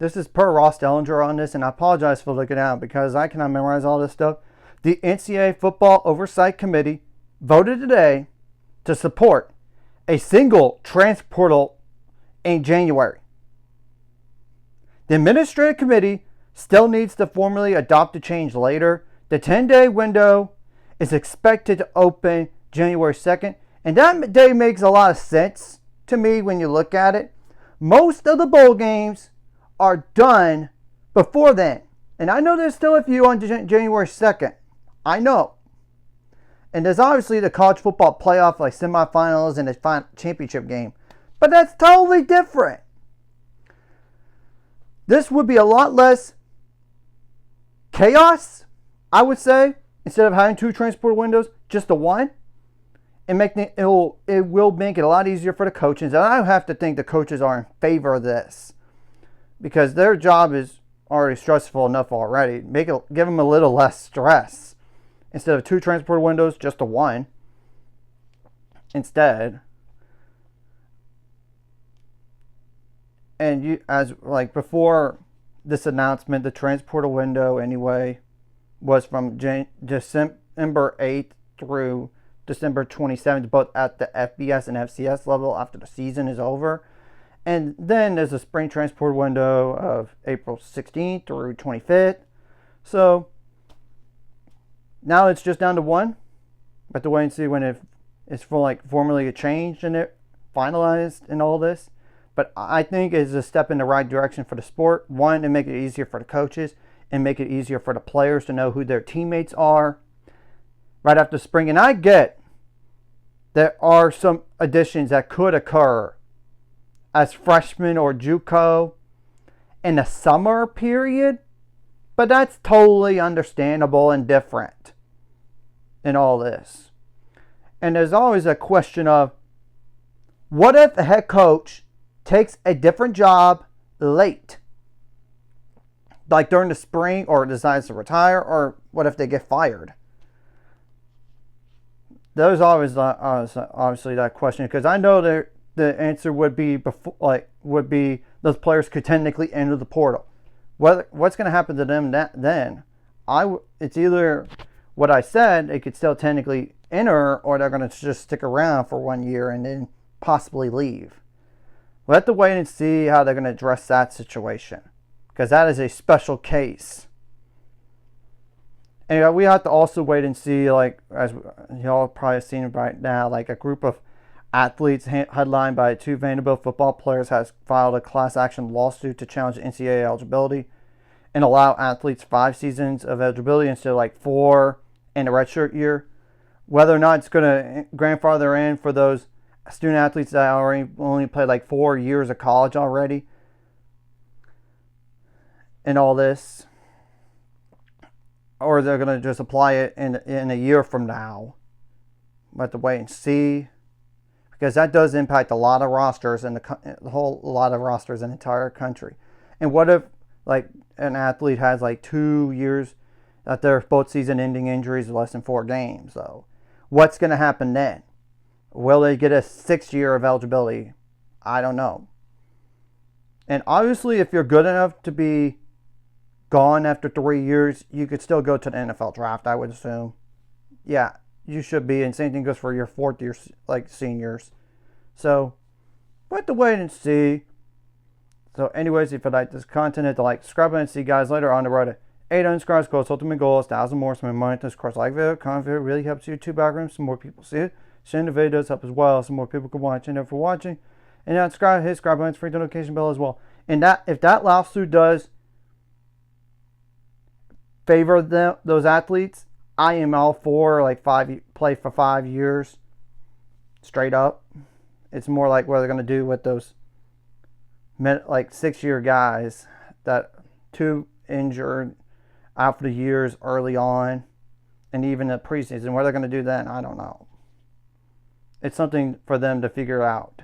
this is per Ross Dellinger on this, and I apologize for looking out because I cannot memorize all this stuff. The NCAA Football Oversight Committee voted today to support a single transfer portal in January. The administrative committee still needs to formally adopt the change later. The 10-day window is expected to open January 2nd, and that day makes a lot of sense to me when you look at it. Most of the bowl games are done before then. And I know there's still a few on January 2nd. I know. And there's obviously the college football playoff, like semifinals and the championship game. But that's totally different. This would be a lot less chaos, I would say, instead of having two transport windows, just the one. And it will make it a lot easier for the coaches. And I have to think the coaches are in favor of this, because their job is already stressful enough already. Give them a little less stress. Instead of two transport windows, just the one. Instead. And before this announcement, the transporter window anyway was from December 8th through December 27th, both at the FBS and FCS level after the season is over. And then there's a spring transport window of April 16th through 25th. So now it's just down to one. But to wait and see when it's formally changed and it finalized and all this. But I think it's a step in the right direction for the sport. One, to make it easier for the coaches and make it easier for the players to know who their teammates are right after spring. And I get there are some additions that could occur as freshmen or JUCO in the summer period, but that's totally understandable and different in all this. And there's always a question of, what if the head coach takes a different job late, like during the spring, or decides to retire, or what if they get fired? There's always obviously that question, because I know that the answer would be those players could technically enter the portal. What's going to happen to them then? It's either what I said, they could still technically enter, or they're going to just stick around for 1 year and then possibly leave. We'll have to wait and see how they're going to address that situation, because that is a special case. Anyway, we have to also wait and see, as y'all probably seen right now, a group of athletes headlined by two Vanderbilt football players has filed a class action lawsuit to challenge NCAA eligibility and allow athletes 5 seasons of eligibility instead of 4 in a redshirt year. Whether or not it's going to grandfather in for those student athletes that only played 4 years of college already and all this, or they're going to just apply it in a year from now. We'll have to wait and see, because that does impact a lot of rosters and a lot of rosters in the entire country. And what if an athlete has 2 years that their both season-ending injuries are less than 4 games? So what's going to happen then? Will they get a 6th year of eligibility? I don't know. And obviously, if you're good enough to be gone after 3 years, you could still go to the NFL draft, I would assume. Yeah, you should be. And same thing goes for your 4th year, seniors. So we'll have to wait and see. So anyways, if you like this content, hit the subscribe button, and see you guys later on the road to 800 subscribers. Goals, ultimate goal is 1,000 more. So my money this course, video, comment video really helps YouTube algorithm. Some more people see it. Sharing the video does help as well. Some more people can watch. And for watching. And now subscribe, hit subscribe button, free notification bell as well. And if that lawsuit does favor those athletes, I am all for play for 5 years straight up. It's more like what they're going to do with those 6-year guys that 2 injured out for the years early on, and even the preseason. What they're going to do then, I don't know. It's something for them to figure out.